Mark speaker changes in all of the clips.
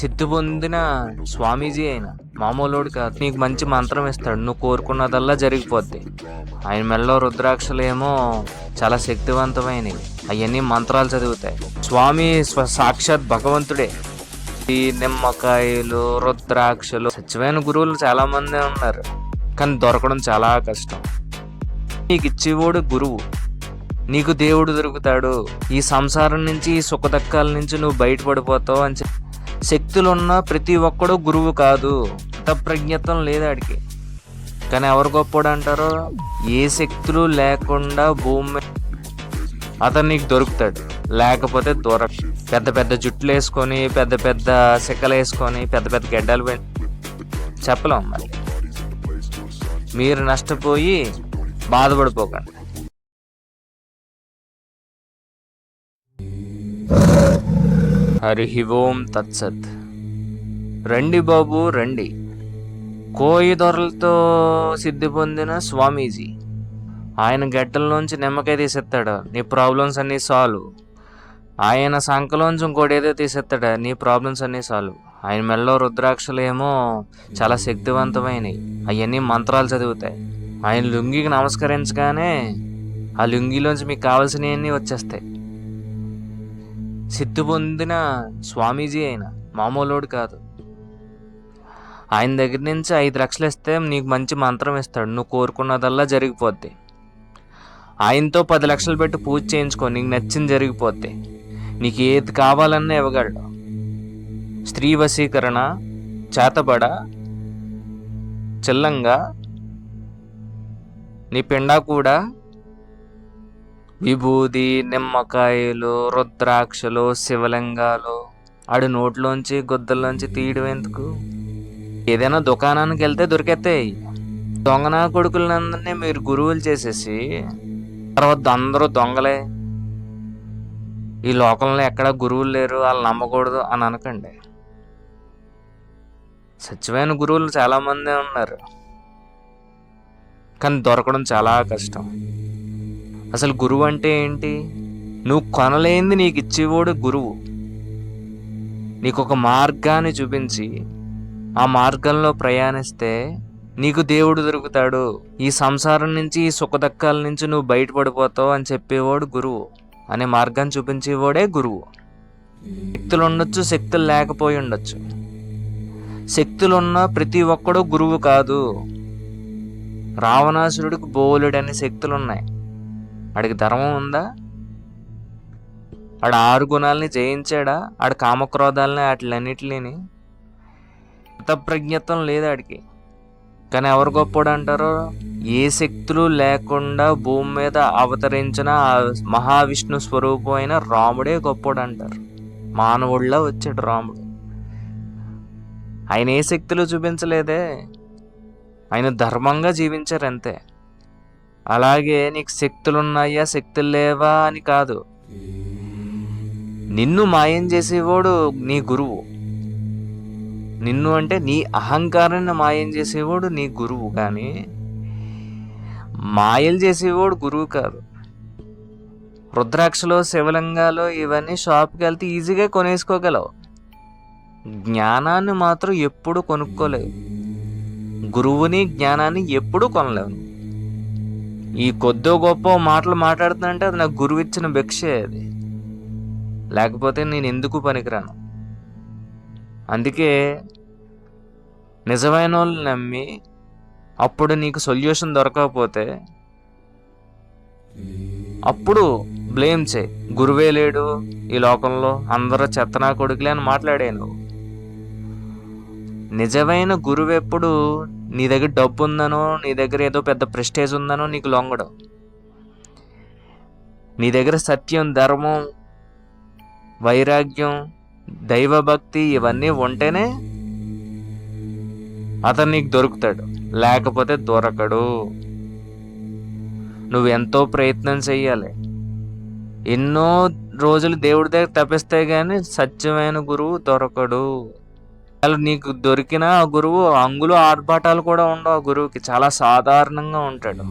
Speaker 1: సిద్ధి పొందిన స్వామీజీ అయిన మామూలుడు కాదు. నీకు మంచి మంత్రం ఇస్తాడు, నువ్వు కోరుకున్నదల్లా జరిగిపోద్ది. ఆయన మెడలో రుద్రాక్షలేమో చాలా శక్తివంతమైనవి, అవన్నీ మంత్రాలు చదువుతాయి. స్వామి సాక్షాత్ భగవంతుడే. ఈ నిమ్మకాయలు, రుద్రాక్షలు, సత్యమైన గురువులు చాలా మంది ఉన్నారు, కానీ దొరకడం చాలా కష్టం. నీకు ఇచ్చేవాడు గురువు, నీకు దేవుడు దొరుకుతాడు. ఈ సంసారం నుంచి, ఈ సుఖదక్కాల నుంచి నువ్వు బయటపడిపోతావు అని చెప్పి. శక్తులున్న ప్రతి ఒక్కడు గురువు కాదు, ప్రజ్ఞత్వం లేదు ఆడికి. కానీ ఎవరు గొప్పడు అంటారో, ఏ శక్తులు లేకుండా భూమి అతను నీకు దొరుకుతాడు, లేకపోతే దొరక. పెద్ద పెద్ద జుట్లు వేసుకొని, పెద్ద పెద్ద సిక్కలు వేసుకొని, పెద్ద పెద్ద గెడ్డలు చెప్పలేం. మరి మీరు నష్టపోయి బాధపడిపోకండి. హరి ఓం తత్సత్. రండి బాబు రండి. కోయి దొరలతో సిద్ధి పొందిన స్వామీజీ. ఆయన గడ్డల్లోంచి నిమ్మకాయ తీసేస్తాడు, నీ ప్రాబ్లమ్స్ అన్నీ సాల్వ్. ఆయన సంకలోంచి ఇంకోటి ఏదో తీసేస్తాడు, నీ ప్రాబ్లమ్స్ అన్నీ సాల్వ్. ఆయన మెడలో రుద్రాక్షలేమో చాలా శక్తివంతమైనవి, అవన్నీ మంత్రాలు చదువుతాయి. ఆయన లుంగికి నమస్కరించగానే ఆ లుంగిలోంచి మీకు కావాల్సినవన్నీ వచ్చేస్తాయి. సిద్ధి పొందిన స్వామీజీ అయిన మామూలుడు కాదు. ఆయన దగ్గర నుంచి 5 లక్షలు ఇస్తే నీకు మంచి మంత్రం ఇస్తాడు, నువ్వు కోరుకున్నదల్లా జరిగిపోద్ది. ఆయనతో 10 లక్షలు పెట్టి పూజ చేయించుకో, నీకు నచ్చింది జరిగిపోద్ది. నీకు ఏది కావాలన్నా ఇవ్వగలడు. స్త్రీ వశీకరణ, చేతబడ, చిల్లంగా, నీ పిండా కూడా, విభూది, నిమ్మకాయలు, రుద్రాక్షలు, శివలింగాలు ఆడి నోట్లోంచి గుద్దల్లోంచి తీయడం ఎందుకు? ఏదైనా దుకాణానికి వెళ్తే దొరికేస్తాయి. దొంగనా కొడుకులందరినీ మీరు గురువులు చేసేసి తర్వాత అందరూ దొంగలే, ఈ లోకంలో ఎక్కడ గురువులు లేరు, వాళ్ళు నమ్మకూడదు అని అనకండి. సత్యమైన గురువులు చాలామంది ఉన్నారు, కానీ దొరకడం చాలా కష్టం. అసలు గురువు అంటే ఏంటి? నువ్వు కొనలేంది నీకు ఇచ్చేవాడు గురువు. నీకు ఒక మార్గాన్ని చూపించి ఆ మార్గంలో ప్రయాణిస్తే నీకు దేవుడు దొరుకుతాడు. ఈ సంసారం నుంచి, ఈ సుఖదక్కాల నుంచి నువ్వు బయటపడిపోతావు అని చెప్పేవాడు గురువు. అనే మార్గాన్ని చూపించేవాడే గురువు. శక్తులు ఉండొచ్చు, శక్తులు లేకపోయి ఉండొచ్చు. శక్తులున్న ప్రతి ఒక్కడు గురువు కాదు. రావణాసురుడికి బోలెడని శక్తులు ఉన్నాయి, ఆడికి ధర్మం ఉందా? ఆడు 6 గుణాలని జయించాడా? ఆడు కామక్రోధాలని వాటిలన్నిటిని ప్రజ్ఞత్వం లేదు ఆడికి. కానీ ఎవరు గొప్పడు అంటారో, ఏ శక్తులు లేకుండా భూమి మీద అవతరించిన మహావిష్ణు స్వరూపం అయిన రాముడే గొప్పడు అంటారు. మానవుడిలా వచ్చాడు రాముడు. ఆయన ఏ శక్తులు చూపించలేదే, ఆయన ధర్మంగా జీవించారు అంతే. అలాగే నీకు శక్తులున్నాయా, శక్తులు లేవా అని కాదు. నిన్ను మాయం చేసేవాడు నీ గురువు. నిన్ను అంటే నీ అహంకారాన్ని మాయం చేసేవాడు నీ గురువు, కానీ మాయలు చేసేవాడు గురువు కాదు. రుద్రాక్షలు, శివలింగాలు ఇవన్నీ షాప్కి వెళ్తే ఈజీగా కొనేసుకోగలవు, జ్ఞానాన్ని మాత్రం ఎప్పుడు కొనుక్కోలేవు. గురువుని, జ్ఞానాన్ని ఎప్పుడూ కొనలేవు. ఈ కొద్దో గొప్ప మాటలు మాట్లాడుతుందంటే అది నాకు గురువు ఇచ్చిన భిక్షే. అది లేకపోతే నేను ఎందుకు పనికిరాను. అందుకే నిజమైన వాళ్ళు నమ్మి అప్పుడు నీకు సొల్యూషన్ దొరకకపోతే అప్పుడు బ్లేమ్ చేయి. గురువే లేడు ఈ లోకంలో, అందరూ చెత్తనా కొడుకులే అని మాట్లాడాను. నిజమైన గురువు ఎప్పుడు నీ దగ్గర డబ్బు ఉందనో, నీ దగ్గర ఏదో పెద్ద ప్రెస్టేజ్ ఉందనో నీకు లొంగడం. నీ దగ్గర సత్యం, ధర్మం, వైరాగ్యం, దైవభక్తి ఇవన్నీ ఉంటేనే అతను నీకు దొరుకుతాడు, లేకపోతే దొరకడు. నువ్వు ఎంతో ప్రయత్నం చెయ్యాలి, ఎన్నో రోజులు దేవుడి దగ్గర తప్పిస్తే గానీ సత్యమైన గురువు దొరకడు. నీకు దొరికిన ఆ గురువు అంగులు ఆర్భాటాలు కూడా ఉండవు. ఆ గురువుకి చాలా సాధారణంగా ఉంటాడు.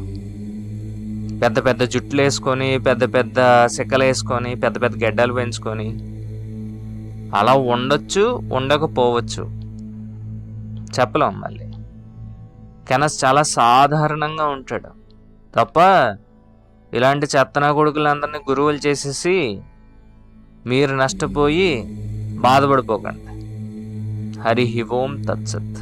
Speaker 1: పెద్ద పెద్ద జుట్లు వేసుకొని, పెద్ద పెద్ద సిక్కలు వేసుకొని, పెద్ద పెద్ద గెడ్డలు పెంచుకొని, అలా ఉండొచ్చు, ఉండకపోవచ్చు, చెప్పలేం మళ్ళీ. కెనస్ చాలా సాధారణంగా ఉంటాడు తప్ప ఇలాంటి చెత్తనా కొడుకులందరినీ గురువులు చేసేసి మీరు నష్టపోయి బాధపడిపోకండి. హరి ఓం తత్సత్.